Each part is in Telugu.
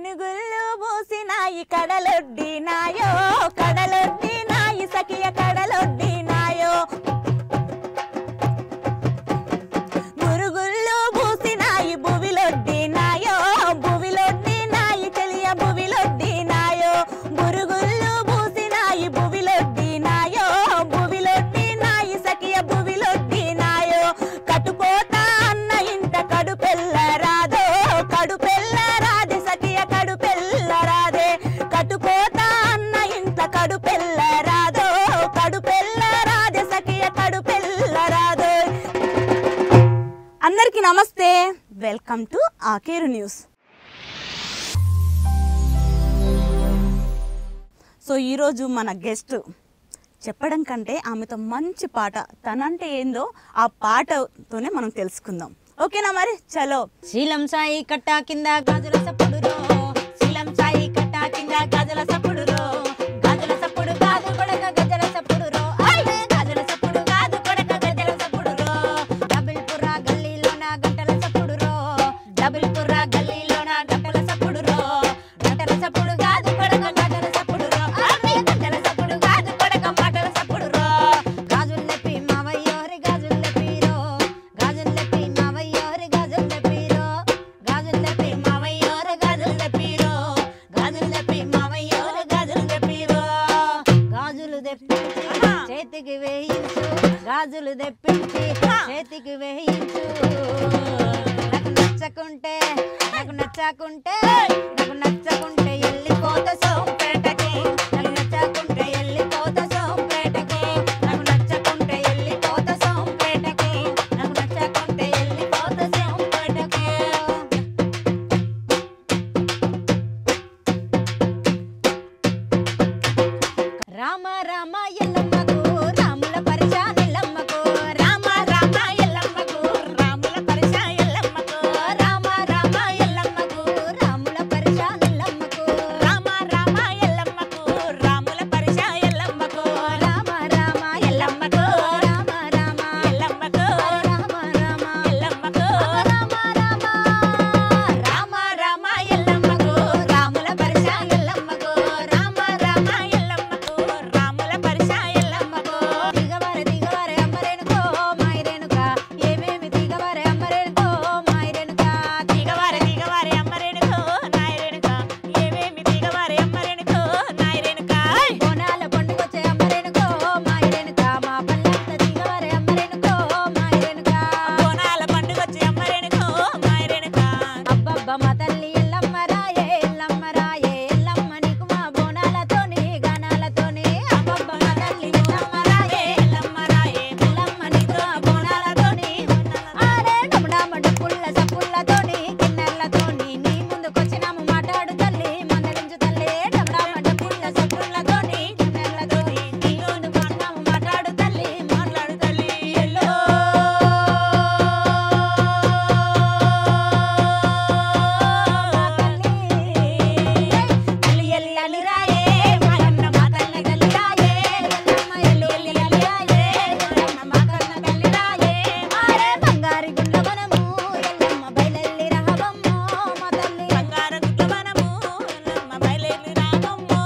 పునుగుళ్ళు పూసినాయి కడలొడ్డినాయో కడలొడ్డినాయి సఖియ కడలొడ్డినాయో మురుగుళ్ళు పూసినాయి భువిలొడ్డినాయో భువిలొడ్డినాయి చెలియ భువిలొడ్డినాయో మురుగుళ్ళు పూసినాయి భువిలొడ్డినాయో భువిలొడ్డినాయి సఖియ భువిలొడ్డినాయో కటుపోతా అన్న ఇంత కడుపెల్లరాదో కడుపెల్లరాదే సఖియ కడుపెల్లరాదే కటుపోతా అన్న ఇంత కడుపెల్లరాదో కడుపెల్లరాదే సఖియ కడుపెల్లరాదో. అందరికీ నమస్తే, welcome to Akeru news. So ఈరోజు మన గెస్ట్ చెప్పడం కంటే ఆమెతో మంచి పాట తనంటే ఏందో ఆ పాటతోనే మనం తెలుసుకుందాం. ఓకేనా మరి చలో. శీలం సాయి కట్టా కింద గాజుల సప్పుడురో శీలం సాయి కట్టా కింద గాజుల సప్పుడురో గాజుల సప్పుడు గాజు కొడక గజల సప్పుడురో గాజుల సప్పుడు గాజు కొడక గజల సప్పుడురో డబుల్ పుర్రా గల్లీలోన గంటల సప్పుడురో డబుల్ పుర్రా గల్లీలోన గంటల సప్పుడురో గంటల సప్పుడు గాజు కొడక గజల సప్పుడురో గంటల సప్పుడు గాజు కొడక మాటల సప్పుడురో గాజులు లెప్పి మావయ్యోరి గాజులు లెప్పిరో గాజులు లెప్పి మావయ్యోరి గాజులు లెప్పిరో గాజులు లెప్పి మావయ్యోరి గాజులు లెప్పిరో గాజులు లెప్పి మావయ్యోరి గాజులు లెప్పిరో గాజులు తెప్పించి చేతికి వేయించు గాజులు తెప్పించి చేతికి వేయించు నాకు నచ్చకుంటే వెళ్ళిపోతా సోంపేటకి నాకు నచ్చకుంటే వెళ్ళిపోతా సోంపేటకి నాకు నచ్చకుంటే వెళ్ళిపోతా సోంపేటకి నాకు నచ్చకుంటే వెళ్ళిపోతా సోంపేటకి. రామ రామ ఎల్లమ్మకు రాముల పరిచా ఎల్లమ్మకు రామ రామ ఎల్లమ్మకు రాముల పరిచా ఎల్లమ్మకు రామ రామ ఎల్లమ్మకు రాముల పరిచా ఎల్లమ్మకు రామ రామ ఎల్లమ్మకు రాముల పరిచా ఎల్లమ్మకు రామ రామ ఎల్లమ్మకు రామ రామ ఎల్లమ్మకు రామ రామ ఎల్లమ్మకు రామ రామ రామ రామ ఎల్లమ్మకు రాముల పరిచా ఎల్లమ్మకు రామ రామ ఎల్లమ్మకు రాముల పరిచా ఎల్లమ్మకు. దిగవరే దిగవరే అమ్మరేనుకో మాయరేనుక ఏమేమి దిగవరే అమ్మరేనుకో మాయరేనుక దిగవరే దిగవరే అమ్మరేనుకో నాయరేనుక ఏమేమి దిగవరే అమ్మరేనుకో నాయరేనుక బోనాల పండుగొచ్చే అమ్మరేనుకో మాయరేనుక మా పల్లంత దిగవరే అమ్మరేనుకో మాయరేనుక బోనాల పండుగొచ్చే అమ్మరేనుకో మాయరేనుక అబ్బబ్బ మా తల్లి ఎల్లమ్మరాయే ఎల్లమ్మరాయే ఎల్లమ్మ నీకు మా బోనాలతోని గానాలతోని అబ్బబ్బ మా తల్లి ఎల్లమ్మరాయే ఎల్లమ్మరాయే ఎల్లమ్మ నీకు మా బోనాలతోని ఆరే డమడమ డప్పుల్ల సప్పుల్లతోని కిన్నెర్లతోని నీ ముందుకొచ్చినాము మాట్లాడు తల్లి మందలించు తల్లి డమడమ డప్పుల్ల సప్పుల్లతోని కిన్నెర్లతోని నీ ముందుకొచ్చినాము మాట్లాడు తల్లి ఎల్లో తల్లి ఎల్లి అలిరాయే మాయన్న మా తల్లి తల్లిరాయే ఎల్లమ్మ ఎల్లి ఎల్లి అలిరాయే ఎల్లమ్మ మా కన్న తల్లిరాయే ఆరే బంగారి గుండ్ల వనము ఎల్లమ్మ బయలెల్లి రావమ్మో మా తల్లి బంగారు గుండ్ల వనము ఎల్లమ్మ బయలెల్లి రావమ్మో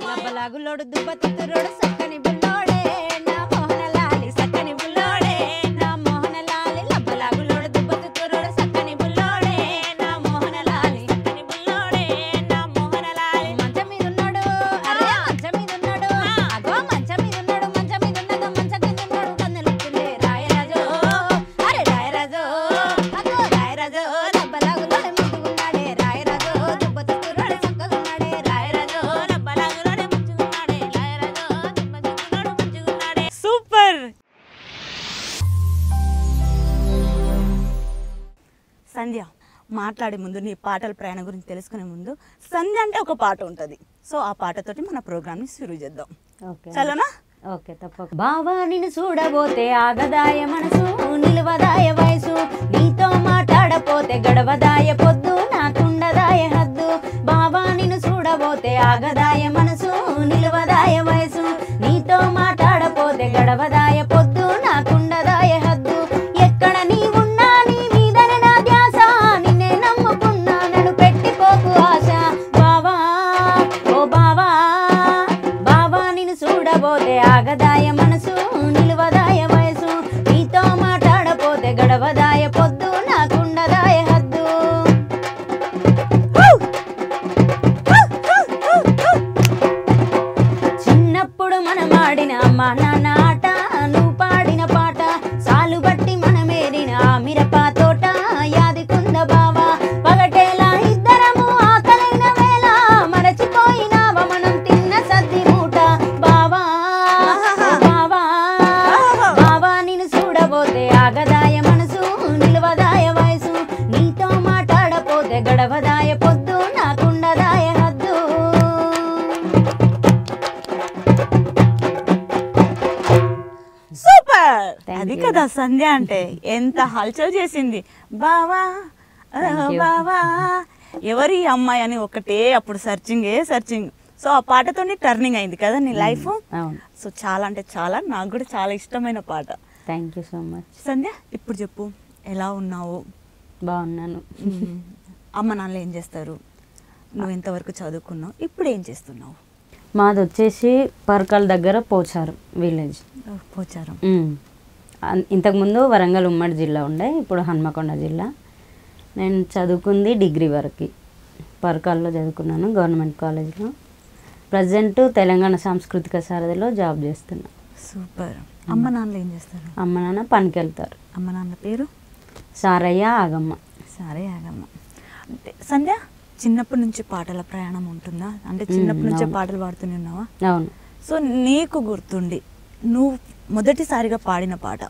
లబ్బలాగులోడు దుబ్బతిత్తురోడు సక్కని బుల్లోడే నా మోహనలాలి సక్కని బుల్లోడే నా మోహనలాలి లబ్బలాగులోడు దుబ్బతిత్తురోడు సక్కని బుల్లోడే నా మోహనలాలి సక్కని బుల్లోడే నా మోహనలాలి మంచం మీద ఉన్నాడు అరే మంచం మీద ఉన్నాడు అగో మంచం మీద ఉన్నాడు మంచం మీద ఉన్నాడు మంచం కింద ఉన్నాడు కన్నెలుతుండే రాయరాజు అరే రాయరాజు అగో రాయరాజు లబ్బలాగులోనే ముద్దుగున్నాడే రాయరాజు దుబ్బతిత్తురోడు చక్కగున్నాడే రాయరాజు లబ్బలాగులోనే ముద్దుగున్నాడే రాయరాజు దుబ్బతిత్తురోడు మంచిగున్నాడే. సూపర్. సంధ్య మాట్లాడే ముందు నీ పాటల ప్రయాణం గురించి తెలుసుకునే ముందు సంధ్య అంటే ఒక పాట ఉంటుంది. సో ఆ పాటతోటి మన ప్రోగ్రామ్ని షురూ చేద్దాం. ఓకే చలోనా? ఓకే తప్పక బావా నిన్ను చూడబోతే ఆగదాయ మనసు నిలువదాయ వయసు నీతో మాట్లాడపోతే గడవదాయ పొద్దు నాకుండదాయ హద్దు బావా నిన్ను చూడబోతే ఆగదాయ మనసు నిలువదాయ వయసు నీతో మాట్లాడపోతే గడవదాయ పొద్దు నాకుండదాయ హద్దు ఎక్కడ నీ ఉన్నా నీ మీదనే నా ధ్యాస నిన్నే నమ్ముకున్నా నన్ను పెట్టిపోకు ఆశ గడవదాయ పొద్దు నాకుండదాయ హద్దు చిన్నప్పుడు మనం ఆడిన అమ్మ నాన్న ఆట నువ్వు పాడిన పాట సాలు బట్టి మనమేరిన మిరప తోట యాదికుంద బావా పగటేలా ఇద్దరము ఆకలైన వేళ మరచిపోయినావా మనం తిన్న సద్ది మూట బావా బావా బావా నిన్ను చూడబోతే ఆగదాయ మనసు నిలవదాయ వయసు నీతో మాట్లాడపోతే గడవదాయ పొద్దు నాకుండదాయ హద్దు సూపర్. Thank అది you. కదా సంధ్య అంటే ఎంత హల్చల్ చేసింది. బావా Thank you. బావా ఎవరి అమ్మాయి అని ఒకటే అప్పుడు సర్చింగ్. సో ఆ పాటతోనే టర్నింగ్ అయింది కదా నీ లైఫ్. అవును. సో చాలా అంటే చాలా, నాకు కూడా చాలా ఇష్టమైన పాట. Thank you so much. Sandhya ఇప్పుడు చెప్పు, ఎలా ఉన్నావు? బాగున్నాను. అమ్మ నాన్నలు ఏం చేస్తారు? నువ్వు ఎంతవరకు చదువుకున్నావు? ఇప్పుడు ఏం చేస్తున్నావు? మాది వచ్చేసి పర్కల్ దగ్గర పోచారు విలేజ్. పోచారం. ఇంతకుముందు వరంగల్ ఉమ్మడి జిల్లా ఉండే, ఇప్పుడు హన్మకొండ జిల్లా. నేను చదువుకుంది డిగ్రీ వరకు పర్కాల్లో చదువుకున్నాను, గవర్నమెంట్ కాలేజ్లో. ప్రజెంట్ తెలంగాణ సాంస్కృతిక సారథిలో జాబ్ చేస్తున్నా. సూపర్. అమ్మ నాన్నలు ఏం చేస్తారు? అమ్మ నాన్న పనికి వెళ్తారు. అమ్మ నాన్న పేరు? సారయ్య, ఆగమ్మ. సరే ఆగమ్మ. అంటే సంధ్య చిన్నప్పటి నుంచి పాటల ప్రయాణం ఉంటుందా? అంటే చిన్నప్పటి నుంచే అవును. పాటలు పాడుతూనే ఉన్నావా? అవును. సో నీకు గుర్తుండి నువ్వు మొదటిసారిగా పాడిన పాట,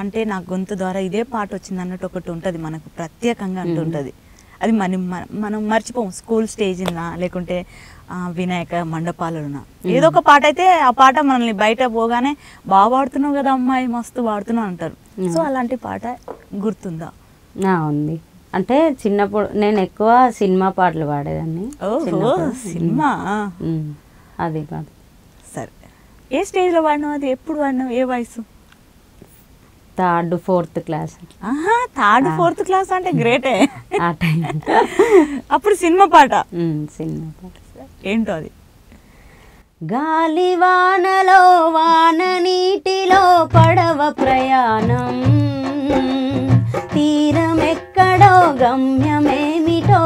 అంటే నా గొంతు ద్వారా ఇదే పాట వచ్చింది అన్నట్టు ఒకటి ఉంటుంది మనకు ప్రత్యేకంగా అంటూ ఉంటుంది. అది మనం మర్చిపోం. స్కూల్ స్టేజ్నా లేకుంటే వినాయక మండపాలనా ఏదో ఒక పాట అయితే ఆ పాట మనల్ని బయట పోగానే బాగా పాడుతున్నావు కదా అమ్మాయి, మస్తు పాడుతున్నావు అంటారు. సో అలాంటి పాట గుర్తుందా? ఉంది. అంటే చిన్నప్పుడు నేను ఎక్కువ సినిమా పాటలు పాడేదాన్ని. ఓహో, సినిమా. అది కాదు. సరే, ఏ స్టేజ్లో పాడినావు? అది ఎప్పుడు పాడినావు? ఏ వయసు? 3rd 4th class. 3rd 4th class అంటే గ్రేటే. ఆ టైం అప్పుడు సినిమా పాట. సినిమా పాట ఏంటో అది? గాలి వానలో వాన నీటిలో పడవ ప్రయాణం, తీరం ఎక్కడో గమ్యమేమిటో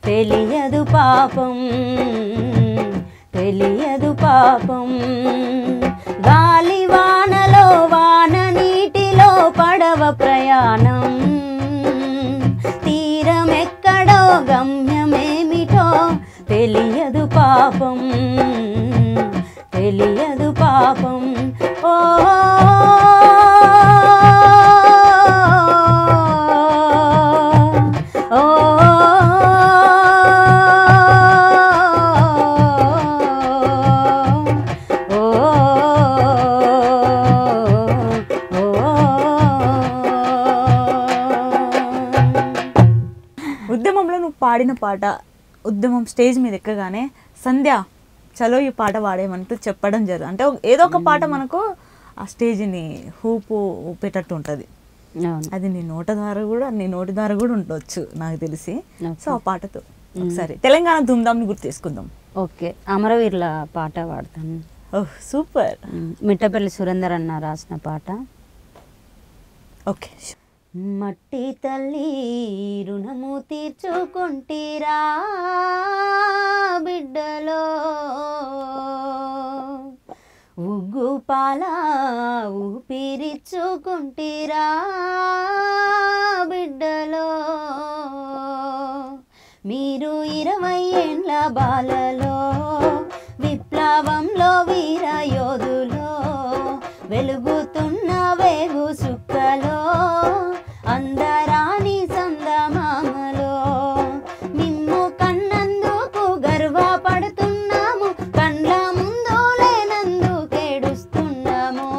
తెలియదు పాపం, తెలియదు పాపం. గాలి వానలో వాన నీటిలో పడవ ప్రయాణం, తీరం ఎక్కడో గమ్యమేమిటో తెలియదు పాపం, తెలియదు పాపం. ఓ ఉద్యమంలో నువ్వు పాడిన పాట, ఉద్యమం స్టేజ్ మీద ఎక్కగానే సంధ్య చలో ఈ పాట పాడేమంటూ చెప్పడం జరుగుతుంది. అంటే ఏదో ఒక పాట మనకు ఆ స్టేజ్ని ఊపేటట్టు ఉంటుంది. అది నీ నోటి ద్వారా కూడా ఉండొచ్చు నాకు తెలిసి. సో ఆ పాటతో ఒకసారి తెలంగాణ ధూమ్ధామ్ని గుర్తు చేసుకుందాం. ఓకే, అమరవీరుల పాట పాడతాను. ఓహ్ సూపర్. మిట్టపల్లి సురేందర్ అన్న రాసిన పాట. ఓకే. మట్టి తల్లి రుణము తీర్చుకుంటీరా బిడ్డలో, ఉగ్గు పాల ఊపిరిచ్చుకుంటీరా బిడ్డలో, మీరు 20 ఏండ్ల బాలలో విప్లవంలో వీర యోధులో, వెలుగుతున్న వేగు సుక్కలో అందరాని సందమామలో, మిమ్ము కన్నందుకు గర్వపడుతున్నాము, కండ్ల ముందు లేనందుకేడుస్తున్నాము,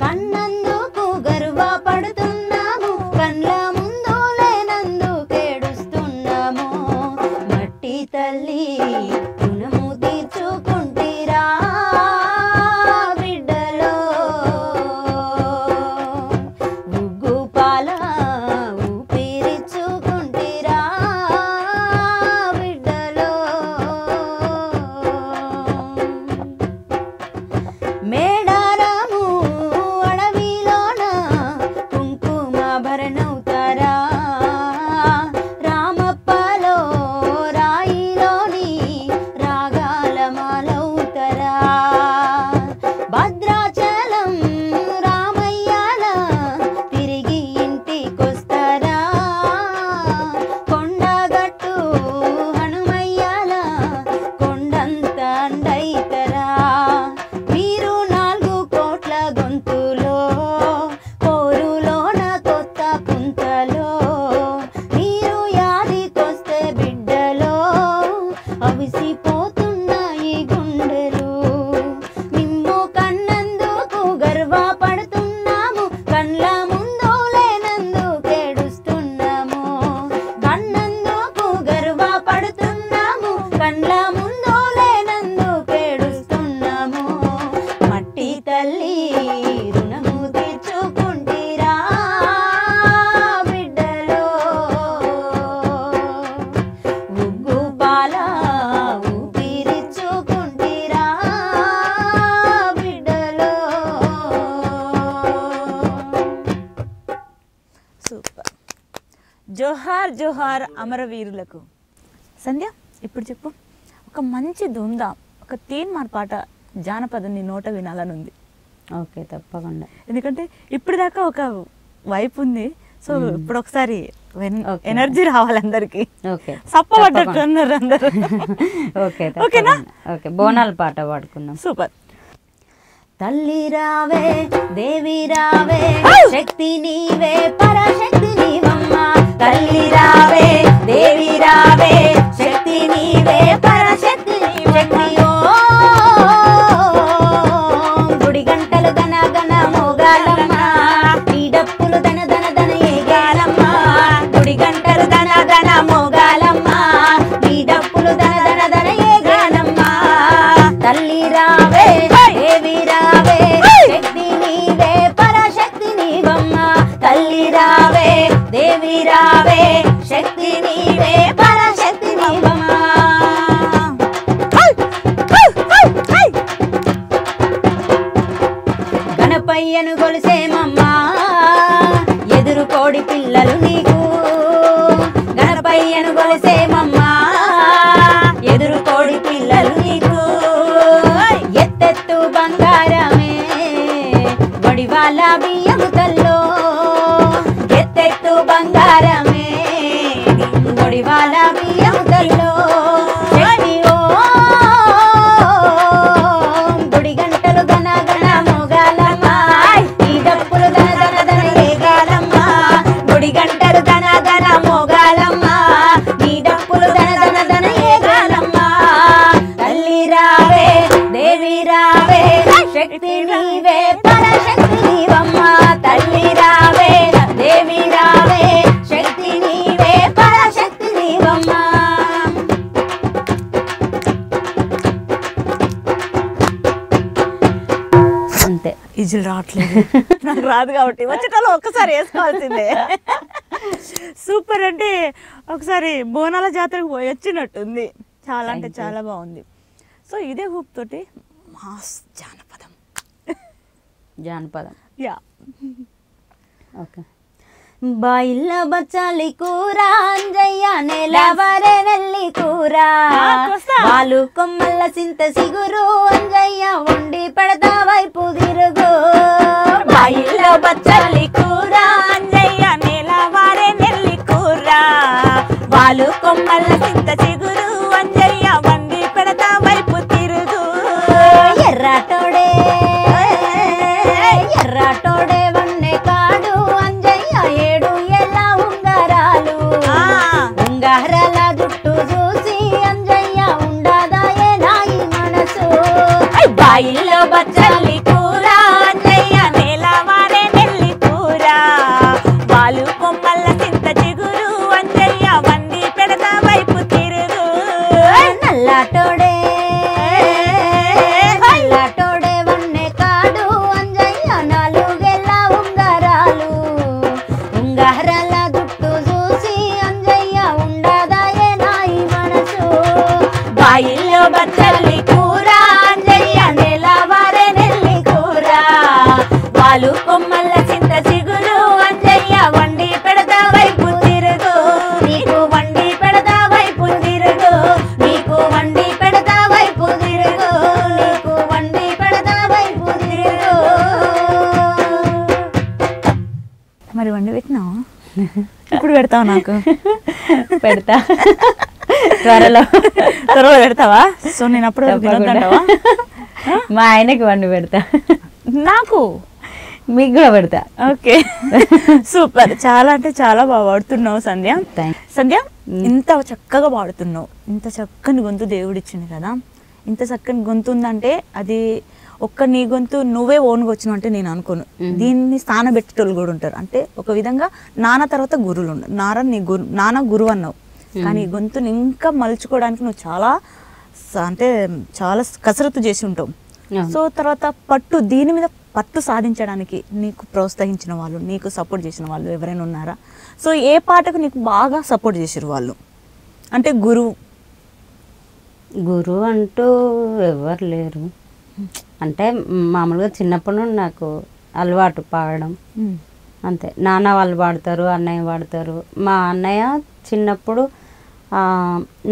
కన్నందుకు గర్వపడుతున్నాము, కండ్ల ముందు లేనందుకేడుస్తున్నాము. మట్టి తల్లి రుణము తీర్చుకుంటీరా బిడ్డలో. జోహార్ జోహార్ అమరవీరులకు. సంధ్య ఇప్పుడు చెప్పు, ఒక మంచి ధూమ్ధాం ఒక తీన్మార్ పాట జానపదం నీ నోట వినాలని ఉంది. ఓకే, తప్పకుండా. ఎందుకంటే ఇప్పుడు దాకా ఒక వైపు ఉంది, సో ఇప్పుడు ఒకసారి ఎనర్జీ రావాలి అందరికి. ఓకే, సప్పబడ్డట్టు అన్నారు అందరు. ఓకే, ఓకేనా? ఓకే, బోనాల పాట పాడుకుందాం. సూపర్. తల్లి రావే దేవి రావే శక్తి నీవే పరశక్తి నీవమ్మ. తల్లి రావే దేవి రావే శక్తి నీవే పరశక్తి నీవమ్మ. గుడి గంటలు గన గన మోగాలమ్మ, ఈ డప్పులు దన దన దన ఏగాలమ్మ. గుడి గంటలు దన దన మోగాలమ్మ, ఈ డప్పులు దన దన దన ఏగాలమ్మ. తల్లి రావే దేవి రావే శక్తి నీవే పరశక్తి నీవమ్మ. తల్లి రావే దేవి రావే శక్తి నీవే పరశక్తి నీవమ్మ. గణపయ్యను గొలిసేమమ్మా ఎదురు కోడి పిల్లలు నీకు. గణపయ్యను గొలిసేమమ్మా ఎదురు కోడి పిల్లలు నీకు. ఎత్తెత్తు బంగారమే వడివాల బియ్యము తల్లో. ఎత్తెత్తు బంగారమే వడివాల బియ్యము తల్లో. గుడి గంటలు గన గన మోగాలమ్మ, ఈ డప్పులు దన దన దన ఏగాలమ్మ. గుడి గంటలు గన గన మోగాలమ్మ, ఈ డప్పులు దన దన దన ఏగాలమ్మ. తల్లి రావే దేవి రావే శక్తి నీవే పరశక్తి నీవమ్మ. తల్లి రావే దేవి రావే శక్తి నీవే పరశక్తి నీవమ్మ. అంతే. ఈజీలు రావట్లేదు నాకు రాదు కాబట్టి వచ్చేటలో ఒక్కసారి వేసుకోవాల్సిందే. సూపర్. అంటే ఒకసారి బోనాల జాతరకు పోయి వచ్చినట్టుంది. చాలా అంటే చాలా బాగుంది. సో ఇదే హూప్ తోటి మాస్ జానపదం. జానపదం. యా. ఓకే. బాయిల్ల బచ్చాలి కూర అంజయ్య నెలవరే నెల్లి కూర. వాళ్ళు కొమ్మల్ల సింత సిగురు అంజయ్య వండి పెడతా వైపు తిరుగు. బాయిల్ల బచ్చాలి కూర అంజయ్య నెలవరే నెల్లి కూర. వాళ్ళు కొమ్మల్ల సింత సిగురు అంజయ్య వండి పెడతా వైపు తిరుగు. ఎర్రాటోడే ఎర్రాటోడే వన్నె కాడు అంజయ్య ఏడు ఎలా ఉంగరాలు. ఉంగరాల జుట్టు చూసి అంజయ్య ఉండదాయే నాయి మనసు. బాయిల్లో బచ్చలి కూర అంజయ్య నెలవారే నెల్లి కూర. వాళ్ళు కొమ్మల్ల సింత చిగురు అంజయ్య వండి పెడతా వైపు తిరుగు. నల్లాటోడే నల్లాటోడే వన్నె కాడు అంజయ్య నాలుగెల్ల ఉంగరాలు. ఉంగరాల జుట్టు చూసి అంజయ్య ఉండదాయే నాయి మనసు. బాయిల్లో బచ్చలి కూర అంజయ్య నెలవారే నెల్లి కూర. వాళ్ళు కొమ్మల్ల సింత చిగురు అంజయ్య వండి పెడతా వైపు తిరుగు. నీకు వండి పెడతా వైపు తిరుగు. నీకు వండి పెడతా వైపు తిరుగు. నీకు వండి పెడతా వైపు తిరుగు. మరి వండి పెట్టినావా? ఇప్పుడు పెడతావు నాకు? పెడతా త్వరలో. త్వరలో పెడతావా? సో నేను అప్పుడు తినొద్దంటావా? మా ఆయనకి వండి పెడతా, నాకు మీకు కూడా పెడతా. ఓకే. సూపర్. చాలా అంటే చాలా బాగా పాడుతున్నావు సంధ్య. సంధ్య ఇంత చక్కగా పాడుతున్నావు. ఇంత చక్కని గొంతు దేవుడిచ్చింది కదా. ఇంత చక్కని గొంతు ఉందంటే అది ఒక్క నీ గొంతు నువ్వే ఓన్గా వచ్చినావు అంటే నేను అనుకోను. దీన్ని స్థానబెట్టేటోళ్ళు కూడా ఉంటారు. అంటే ఒక విధంగా నాన్న తర్వాత గురువులు ఉండరు. నాన్న గురువు అన్నావు, కానీ ఈ గొంతుని ఇంకా మలుచుకోవడానికి నువ్వు చాలా అంటే చాలా కసరత్తు చేసి ఉంటావు. సో తర్వాత దీని మీద పట్టు సాధించడానికి నీకు ప్రోత్సహించిన వాళ్ళు, నీకు సపోర్ట్ చేసిన వాళ్ళు ఎవరైనా ఉన్నారా? సో ఏ పాటకు నీకు బాగా సపోర్ట్ చేసారు వాళ్ళు? అంటే గురువు అంటూ ఎవరు లేరు. అంటే మామూలుగా చిన్నప్పటి నుండి నాకు అలవాటు పాడడం. అంతే. నాన్న వాళ్ళు పాడతారు, అన్నయ్య పాడతారు. మా అన్నయ్య చిన్నప్పుడు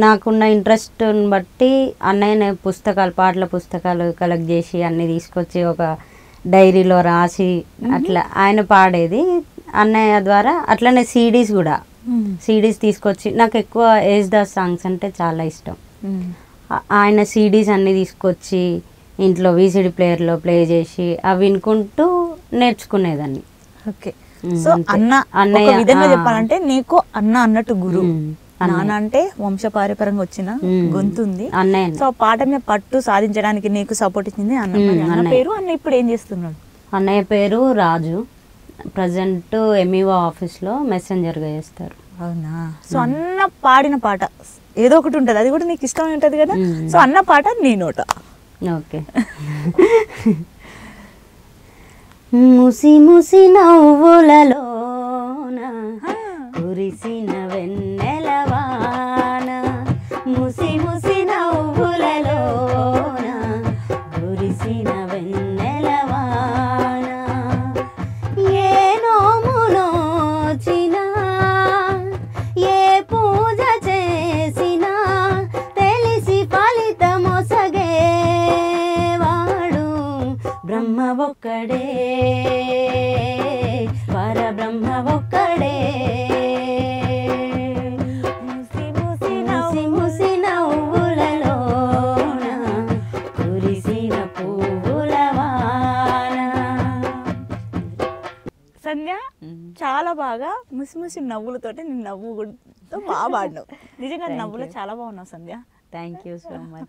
నాకున్న ఇంట్రెస్ట్ని బట్టి అన్నయ్య పుస్తకాలు, పాటల పుస్తకాలు కలెక్ట్ చేసి అన్నీ తీసుకొచ్చి ఒక డైరీలో రాసి అట్లా ఆయన పాడేది. అన్నయ్య ద్వారా అట్లనే సీడీస్ కూడా, సీడీస్ తీసుకొచ్చి, నాకు ఎక్కువ యేసుదాస్ సాంగ్స్ అంటే చాలా ఇష్టం. ఆయన సీడీస్ అన్నీ తీసుకొచ్చి ఇంట్లో వీసీడీ ప్లేయర్లో ప్లే చేసి అవి వినుకుంటూ నేర్చుకునేదాన్ని. ఓకే. సో అన్నయ్య విధంగా చెప్పాలంటే నీకు అన్న అన్నట్టు గురు, నాన్న అంటే వంశపారంపరంగా వచ్చిన గొంతు ఉంది అన్నయ్య. సో పాట మీద పట్టు సాధించడానికి నీకు సపోర్ట్ ఇచ్చింది అన్న. అన్న పేరు, అన్న ఇప్పుడు ఏం చేస్తున్నాడు? అన్నయ్య పేరు రాజు, ప్రజెంట్ ఎంఈఓ ఆఫీస్లో మెసెంజర్గా చేస్తారు. అవునా? సో అన్న పాడిన పాట ఏదో ఒకటి ఉంటుంది, అది కూడా నీకు ఇష్టం ఉంటుంది కదా. సో అన్న పాట నీ నోట. ఓకే. ముసి ముసి నవ్వులలోన కురిసిన వెన్నెలవాన, ముసి ముసి నవ్వులలోన కురిసిన వెన్నెలవాన, ఏ నోము నోచినా ఏ పూజ చేసినా తెలిసి ఫలితమొసగేవాడు బ్రహ్మ ఒక్కడే, పరబ్రహ్మ ఒక్కడే. ముసి ముసి నవ్వులలోన కురిసిన పువ్వుల వాన. సంధ్య చాలా బాగా ముసిముసి నవ్వులతోటి నేను నవ్వు కూడా బాగా పాడినావు. నిజంగా నవ్వులో చాలా బాగున్నావు Sandhya. Thank you so much.